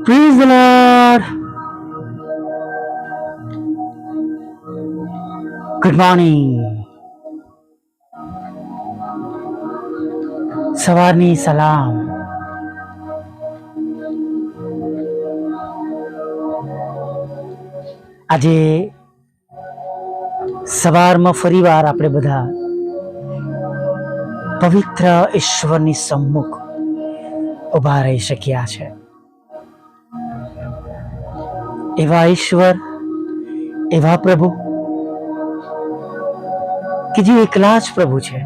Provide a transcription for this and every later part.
Praise the Lord. Good morning. સવારની સલામ. આજે સવારમાં ફરીવાર આપણે બધા પવિત્ર ઈશ્વરની સમ્મુખ ઉભા રહી શક્યા છે. એવા ઈશ્વર, એવા પ્રભુ કે જે એકલા જ પ્રભુ છે,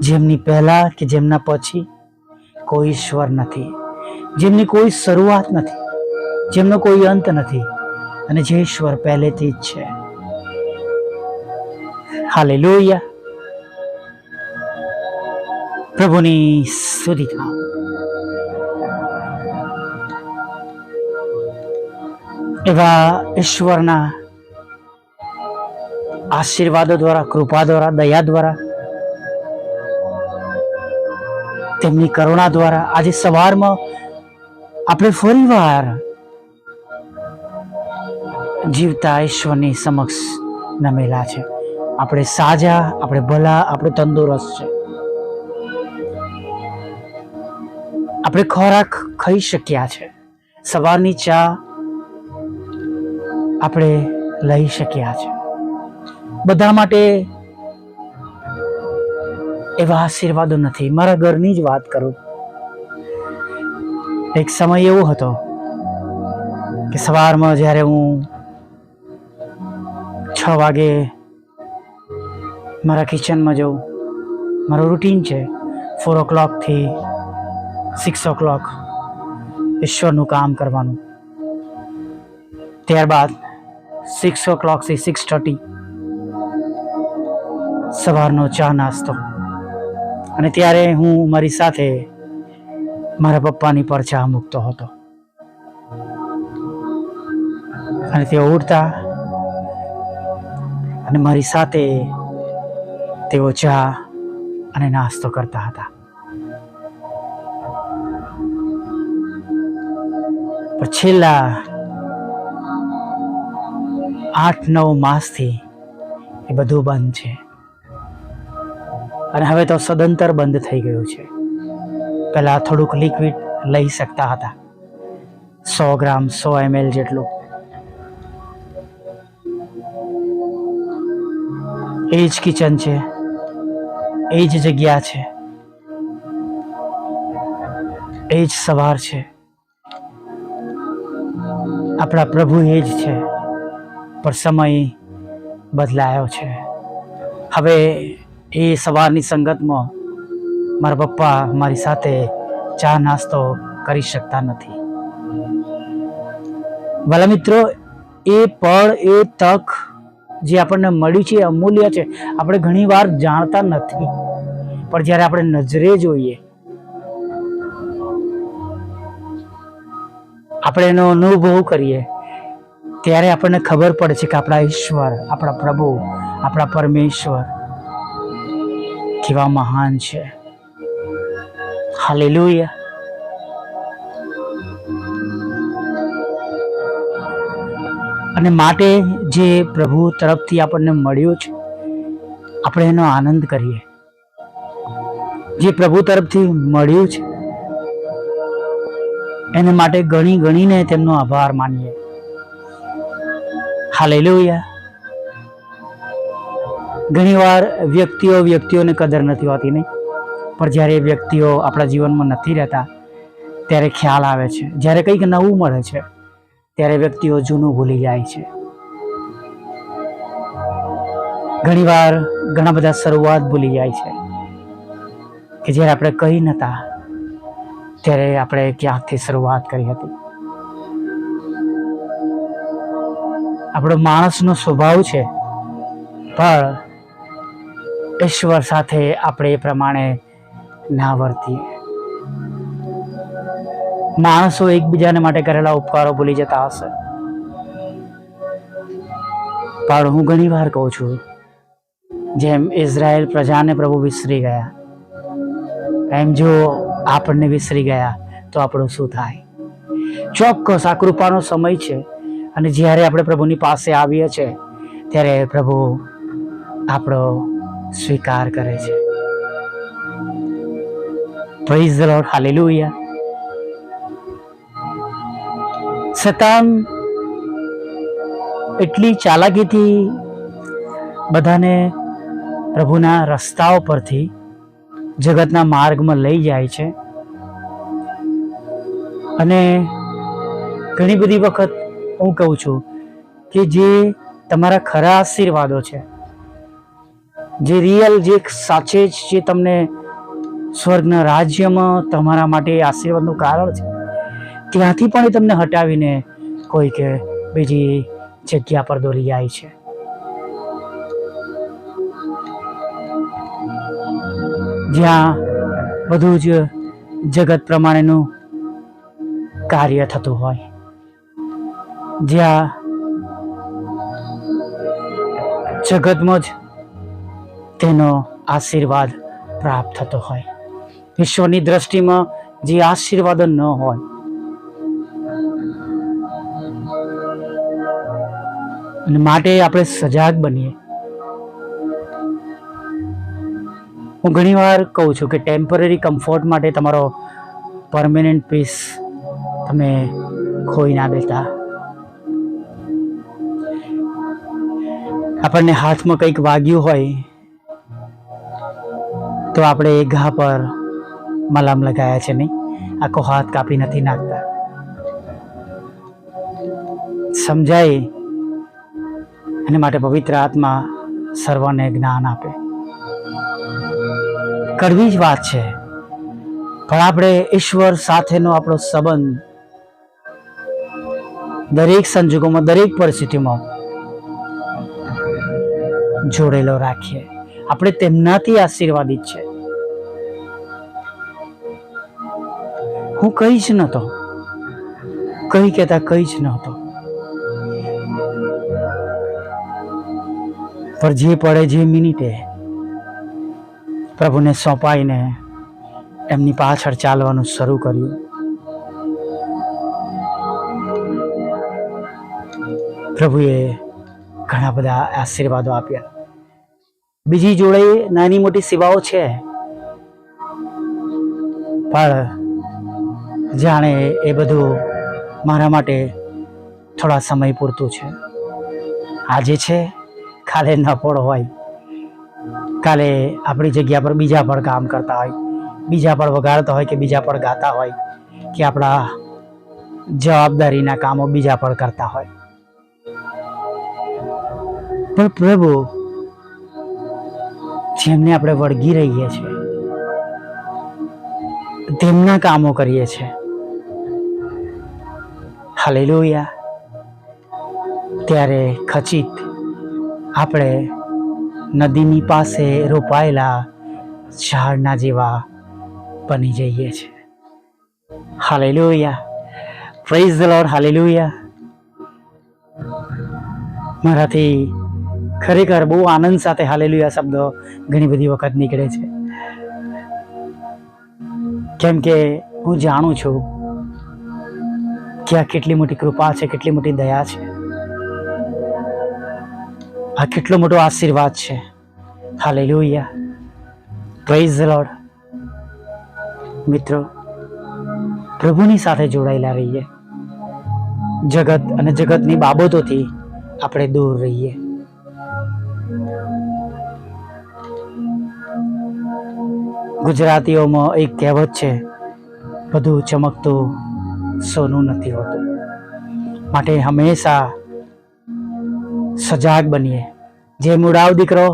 જેમની પહેલા કે જેમના પછી કોઈ ઈશ્વર નથી, જેમની કોઈ શરૂઆત નથી, જેમનો કોઈ અંત નથી, અને જે ઈશ્વર પહેલેથી જ છે. હાલેલુયા. પ્રભુની સ્તુતિ થાવ. એવા ઈશ્વરના આશીર્વાદો દ્વારા, કૃપા દ્વારા, દયા દ્વારા, તેમની કરુણા દ્વારા આજે સવારમાં આપણે ફરીવાર જીવતા ઈશ્વરની સમક્ષ નમેલા છે. આપણે સાજા, આપણે ભલા, આપણે તંદુરસ્ત છે. આપણે ખોરાક ખાઈ શક્યા છે. સવારની ચા આપણે લઈ શક્યા છે. બધા માટે એવા આશીર્વાદો નથી. મારા ઘરની જ વાત કરું. એક સમય એવો હતો કે સવારમાં જ્યારે હું 6 વાગે મારા કિચનમાં જાઉં, મારું રૂટીન છે 4 o'clock થી 6 o'clock ઈશ્વરનું કામ કરવાનું. ત્યારબાદ 6 o'clock થી 6:30 સવારનો ચા નાસ્તો. અને ત્યારે હું મારી સાથે મારા પપ્પાની પર ચા મૂકતો હતો, અને તેઓ ઉઠતા અને મારી સાથે તેઓ ચા અને નાસ્તો કરતા હતા. પણ છેલ્લા 8-9 માસથી એ બધું બંધ છે, અને હવે તો સદંતર બંધ થઈ ગયું છે. પહેલા થોડુંક લિક્વિડ લઈ શકતા હતા, 100 ગ્રામ 100 ml જેટલું. એ જ કિચન છે, એ જ જગ્યા છે, એ જ સવાર છે. આપણા પ્રભુ એ જ છે, પણ સમય બદલાયો છે. હવે એ સવારની સંગતમાં મારા પપ્પા મારી સાથે ચા નાસ્તો કરી શકતા નથી. ભલા મિત્રો, એ પળ, એ તક જે આપણને મળી છે અમૂલ્ય છે. આપણે ઘણી વાર જાણતા નથી, પણ જ્યારે આપણે નજરે જોઈએ, આપણે એનો અનુભવ કરીએ, ત્યારે આપણને ખબર પડે છે કે આપણા ઈશ્વર, આપણા પ્રભુ, આપણા પરમેશ્વર કેવા મહાન છે. હાલેલુયા. અને માટે જે પ્રભુ તરફથી આપણને મળ્યું છે, આપણે એનો આનંદ કરીએ. જે પ્રભુ તરફથી મળ્યું છે એને માટે ગણી ગણીને તેમનો આભાર માનીએ. હાલેલુયા. ઘણી વાર વ્યક્તિઓને કદર નથી હોતી, નહીં? પણ જ્યારે વ્યક્તિઓ આપણા જીવનમાં નથી રહેતા ત્યારે ખ્યાલ આવે છે. જ્યારે કંઈક નવું મળે છે ત્યારે વ્યક્તિઓ જૂનું ભૂલી જાય છે. ઘણી વાર ઘણા બધા શરૂઆત ભૂલી જાય છે કે જ્યારે આપણે કહી નતા ત્યારે આપણે ક્યાંકથી શરૂઆત કરી હતી. આપણો માણસનો સ્વભાવ છે, પણ ઈશ્વર સાથે આપણે એ પ્રમાણે ના વર્તીએ. માણસો એકબીજાને માટે કરેલા ઉપકારો ભૂલી જતા હશે, પણ હું ઘણી વાર કહું છું, જેમ ઇઝરાયલ પ્રજાને પ્રભુ વિસરી ગયા, એમ જો આપણને વિસરી ગયા તો આપણું શું થાય? ચોક્કસ આ કૃપાનો સમય છે, અને જ્યારે આપણે પ્રભુની પાસે આવીએ છીએ ત્યારે પ્રભુ આપણો સ્વીકાર કરે છે. Praise the Lord, hallelujah. શૈતાન એટલી ચાલાકીથી બધાને પ્રભુના રસ્તાઓ પરથી જગતના માર્ગમાં લઈ જાય છે, અને ઘણી બધી વખત હું કહું છું કે જે તમારા ખરા આશીર્વાદો છે, જે રિયલ, જે સાચે જ જે તમને સ્વર્ગના રાજ્યમાં તમારા માટે આશીર્વાદનું કારણ છે, ત્યાંથી પણ એ તમને હટાવીને કોઈક બીજી જગ્યા પર દોરી જાય છે. જ્યાં બધું જ જગત પ્રમાણેનું કાર્ય થતું હોય, જ્યાં જગતમાં જ તેનો આશીર્વાદ પ્રાપ્ત થતો હોય, ઈશ્વરની દ્રષ્ટિમાં જે આશીર્વાદ ન હોય. અને માટે આપણે સજાગ બનીએ. હું ઘણી વાર કહું છું કે ટેમ્પરરી કમ્ફર્ટ માટે તમારો પરમેનન્ટ પીસ તમે ખોઈ ના દેતા. આપણને હાથમાં કંઈક વાગ્યું હોય તો આપણે એ ઘા પર મલમ લગાયા છે નહીં, આખો હાથ કાપી નથી નાખતા. સમજાય એને માટે પવિત્ર આત્મા સર્વને જ્ઞાન આપે. કડવી જ વાત છે, પણ આપણે ઈશ્વર સાથેનો આપણો સંબંધ દરેક સંજોગોમાં, દરેક પરિસ્થિતિમાં જોડેલો રાખીએ. આપણે તેમનાથી આશીર્વાદિત છે. હું કઈ જ નહોતો, કઈ કહેતા કઈ જ નહોતો, પણ જે પડે જે મિનિટે પ્રભુને સોંપાઈને એમની પાછળ ચાલવાનું શરૂ કર્યું. પ્રભુએ ઘણા બધા આશીર્વાદો આપ્યા. બીજી જોડે નાની મોટી સેવાઓ છે, પણ જાણે એ બધું મારા માટે થોડા સમય પૂરતું છે. આજે છે, કાલે ન પણ હોય. કાલે આપણી જગ્યા પર બીજા પણ કામ કરતા હોય, બીજા પણ વગાડતા હોય, કે બીજા પણ ગાતા હોય, કે આપણા જવાબદારીના કામો બીજા પણ કરતા હોય. પણ પ્રભુ જેમને આપણે વળગી રહીએ છીએ, તેમના કામો કરીએ છીએ. હાલેલુયા. ત્યારે ખચિત આપણે નદીની પાસે રોપાયેલા ઝાડના જેવા બની જઈએ છીએ. Hallelujah. Praise the Lord, hallelujah. મારાથી ખરેખર બહુ આનંદ સાથે હાલેલુયા શબ્દો ઘણી બધી વખત નીકળે છે, કેમ કે હું જાણું છું કે આ કેટલી મોટી કૃપા છે, કેટલી મોટી દયા છે, આ કેટલો મોટો આશીર્વાદ છે. હાલેલુયા. Praise the lord. મિત્રો, પ્રભુની સાથે જોડાયેલા રહીએ. જગત અને જગતની બાબતોથી આપણે દૂર રહીએ. ગુજરાતીઓમાં એક કહેવત છે, બધું ચમકતું સોનું નથી હોતું. માટે હંમેશા સજાગ બનીએ. જે મુડાવ દીકરો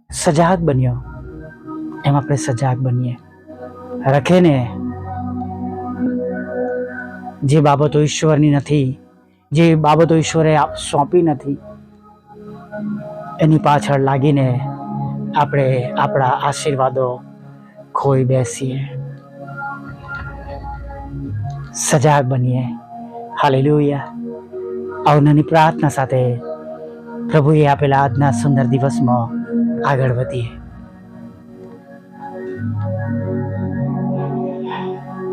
સજાગ બન્યો, એમ આપણે સજાગ બનીએ. રખે ને જે બાબતો ઈશ્વરની નથી, જે બાબતો ઈશ્વરે સોંપી નથી, એની પાછળ લાગીને આપણે આપણા આશીર્વાદો ખોઈ બેસીએ. સજાગ બનીએ. હાલેલુયા. આવનાની પ્રાર્થના સાથે પ્રભુએ આપેલા આજના સુંદર દિવસમાં આગળ વધીએ.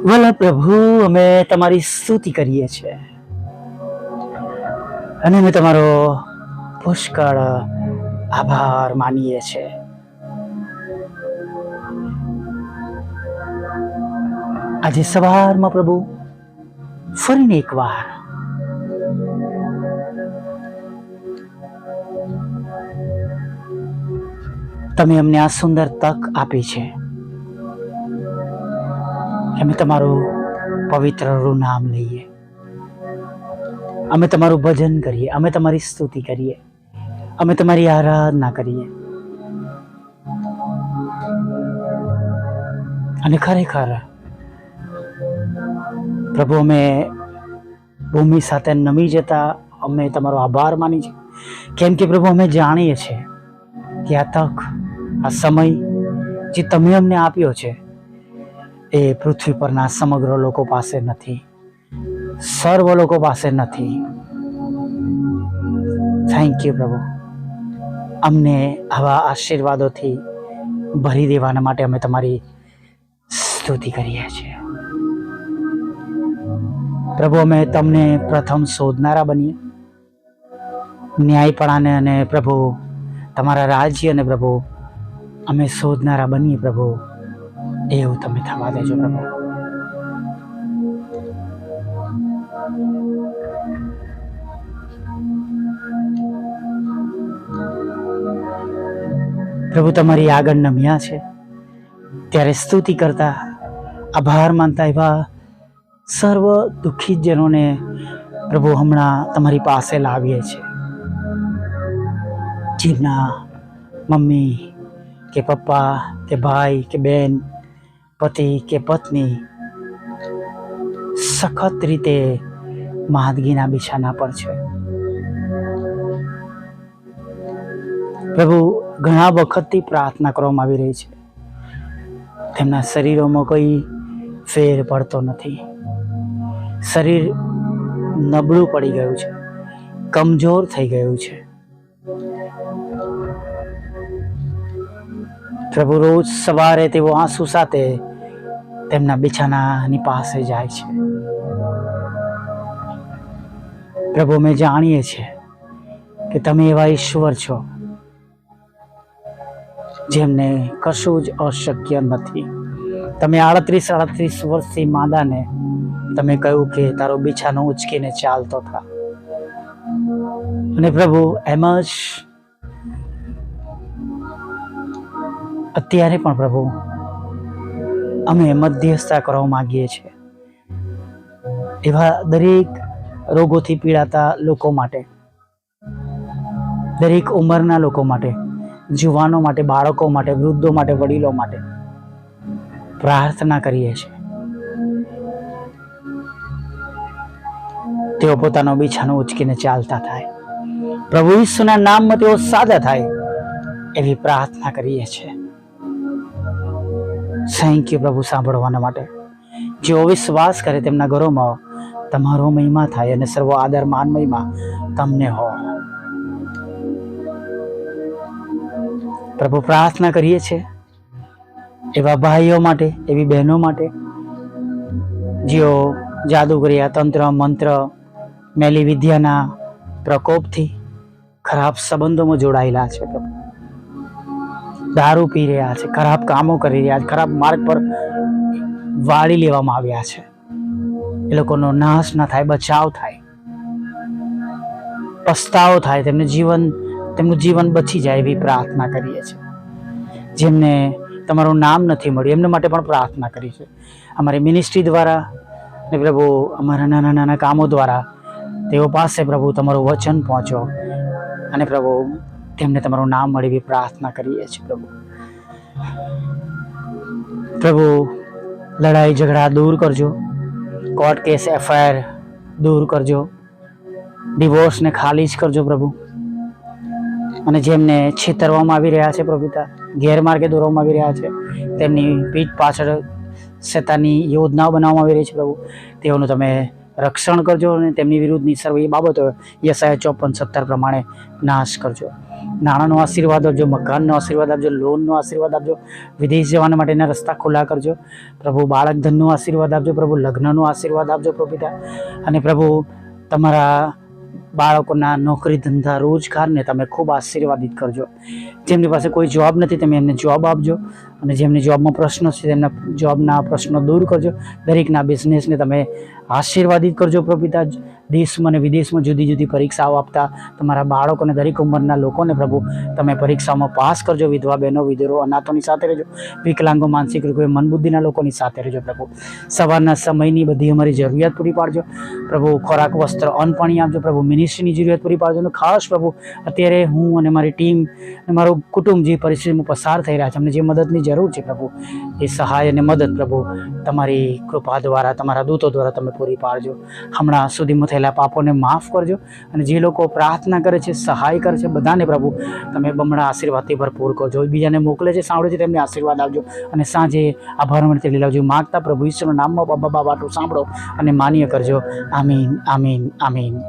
ભલા પ્રભુ, અમે તમારી સ્તુતિ કરીએ છીએ અને અમે તમારો પુષ્કળ આભાર માનીએ છીએ. આજે સવારમાં પ્રભુ ફરીને એકવાર તમે અમને આ સુંદર તક આપી છે કે અમે તમારું પવિત્ર નામ લઈએ, અમે તમારું ભજન કરીએ, અમે તમારી સ્તુતિ કરીએ, અમે તમારી આરાધના કરીએ. અને ખરેખર પ્રભુ, અમે ભૂમિ સાથે નમી જતા અમે તમારો આભાર માની છે, કેમ કે પ્રભુ અમે જાણીએ છીએ કે આ તક, આ સમય જે તમે અમને આપ્યો છે એ પૃથ્વી પરના સમગ્ર લોકો પાસે નથી, સર્વ લોકો પાસે નથી. થેન્ક યુ પ્રભુ, અમને આવા આશીર્વાદોથી ભરી દેવાના માટે અમે તમારી સ્તુતિ કરીએ છીએ. પ્રભુ, અમે તમને પ્રથમ શોધનારા બનીએ, ન્યાયપણાને અને પ્રભુ તમારા રાજ્ય અને પ્રભુ અમે શોધનારા બનીએ પ્રભુ, એવું તમે થવા દેજો પ્રભુ. પ્રભુ, તમારી આગળ નમ્યા છે ત્યારે સ્તુતિ કરતા, આભાર માનતા એવા સર્વ દુઃખી જનોને પ્રભુ હમણાં તમારી પાસે લાવીએ છીએ, જેમના મમ્મી કે પપ્પા કે ભાઈ કે બેન, પતિ કે પત્ની સખત રીતે માંદગીના બિછાના પર છે. પ્રભુ, ઘણા વખતથી પ્રાર્થના કરવામાં આવી રહી છે, તેમના શરીરોમાં કોઈ ફેર પડતો નથી, શરીર નબળું પડી ગયું છે, કમજોર થઈ ગયું છે. પ્રભુ, રોજ સવારે તેઓ આંસુ સાથે તેમના બિછાનાની પાસે જાય છે. પ્રભુ, અમે જાણીએ છીએ કે તમે એવા ઈશ્વર છો જેમને કશું જ અશક્ય નથી. તમે 38 વર્ષથી માદાને તમે કહ્યું કે તારો બિછાનો ઉચકીને ચાલતો થા, અને પ્રભુ એમ જ અત્યારે પણ પ્રભુ અમે મધ્યસ્થતા કરવા માંગીએ છીએ એવા દરેક રોગોથી પીડાતા લોકો માટે, દરેક ઉંમરના લોકો માટે, જુવાનો માટે, બાળકો માટે, વૃદ્ધો માટે, વડીલો માટે પ્રાર્થના કરીએ છીએ. તેઓ પોતાનો બિછાનો ઉચકીને ચાલતા થાય, પ્રભુ ઈસુના નામમાં તેઓ સાજા થાય એવી પ્રાર્થના કરીએ છીએ. થેન્ક યુ પ્રભુ સાંભળવાના માટે. જેઓ વિશ્વાસ કરે તેમના ઘરોમાં તમારો મહિમા થાય અને સર્વ આદર માન મહિમા તમને હો. પ્રભુ, પ્રાર્થના કરીએ છીએ એવા ભાઈઓ માટે, એવી બહેનો માટે જેઓ જાદુગરિયા, તંત્ર, મંત્ર, મેલી વિદ્યાના પ્રકોપથી ખરાબ સંબંધોમાં જોડાયેલા છે. પ્રભુ, દારૂ પી રહ્યા છે, ખરાબ કામો કરી રહ્યા છે, ખરાબ માર્ગ પર વાળી લેવામાં આવ્યા છે. એ લોકોનો નાશ ના થાય, બચાવ થાય, પસ્તાવો થાય, તેમનું જીવન બચી જાય એવી પ્રાર્થના કરીએ છીએ. જેમને તમારું નામ નથી મળ્યું એમના માટે પણ પ્રાર્થના કરી છે. અમારી મિનિસ્ટ્રી દ્વારા ને પ્રભુ અમારા નાના નાના કામો દ્વારા તેઓ પાસે પ્રભુ તમારું વચન પહોંચો અને પ્રભુ તેમને તમારું નામ મળે એવી પ્રાર્થના કરીએ છીએ. પ્રભુ, લડાઈ ઝઘડા દૂર કરજો, કોર્ટ કેસ FIR દૂર કરજો, ડિવોર્સને ખાલી જ કરજો પ્રભુ. અને જેમને છેતરવામાં આવી રહ્યા છે પ્રભુ, ગેરમાર્ગે દોરવામાં આવી રહ્યા છે, તેમની પીઠ પાછળ શેતાનની યોજનાઓ બનાવવામાં આવી રહી છે પ્રભુ, તેઓનું તમે રક્ષણ કરજો અને તેમની વિરુદ્ધની સર્વ એ બાબતો યશાયા 54:17 પ્રમાણે નાશ કરજો. નાણાંનો આશીર્વાદ આપજો, મકાનનો આશીર્વાદ આપજો, લોનનો આશીર્વાદ આપજો, વિદેશ જવાના માટેના રસ્તા ખુલ્લા કરજો પ્રભુ. બાળક ધનનો આશીર્વાદ આપજો પ્રભુ, લગ્નનો આશીર્વાદ આપજો પ્રભુ પિતા. અને પ્રભુ તમારા બાળકોના નોકરી ધંધા રોજગારને તમે ખૂબ આશીર્વાદિત કરજો. જેમની પાસે કોઈ જોબ નથી તમે એમને જોબ આપજો, અને જેમની જોબમાં પ્રશ્નો છે તેમના જોબના પ્રશ્નો દૂર કરજો. દરેકના બિઝનેસને તમે આશીર્વાદિત કરજો પ્રભુ પિતા. દેશમાં અને વિદેશમાં જુદી જુદી પરીક્ષાઓ આપતા તમારા બાળકોને, દરેક ઉંમરના લોકોને પ્રભુ તમે પરીક્ષામાં પાસ કરજો. વિધવા બહેનો, વિધરો, અનાથોની સાથે રહેજો. વિકલાંગો, માનસિક રોગો, મનબુદ્ધિના લોકોની સાથે રહેજો પ્રભુ. સવારના સમયની બધી અમારી જરૂરિયાત પૂરી પાડજો પ્રભુ. ખોરાક, વસ્ત્ર, અન્ન, પાણી આપજો પ્રભુ. મિનિસ્ટ્રીની જરૂરિયાત પૂરી પાડજો. અને ખાસ પ્રભુ અત્યારે હું અને મારી ટીમ અને મારું કુટુંબ જે પરિસ્થિતિમાં પસાર થઈ રહ્યા છે, અમને જે મદદની જરૂર છે પ્રભુ, એ સહાય અને મદદ પ્રભુ તમારી કૃપા દ્વારા, તમારા દૂતો દ્વારા તમે પૂરી પાડજો. હમણાં સુધીમાં થયેલા પાપોને માફ કરજો. અને જે લોકો પ્રાર્થના કરે છે, સહાય કરે છે, બધાને પ્રભુ તમે બમણા આશીર્વાદથી ભરપૂર કરજો. બીજાને મોકલે છે, સાંભળે છે, તેમને આશીર્વાદ આપજો. અને સાંજે આભાર મને લાવજો. માગતા પ્રભુ ઈશ્વરના નામમાં બાબા બાટું સાંભળો અને માન્ય કરજો. આમીન, આમીન, આમીન.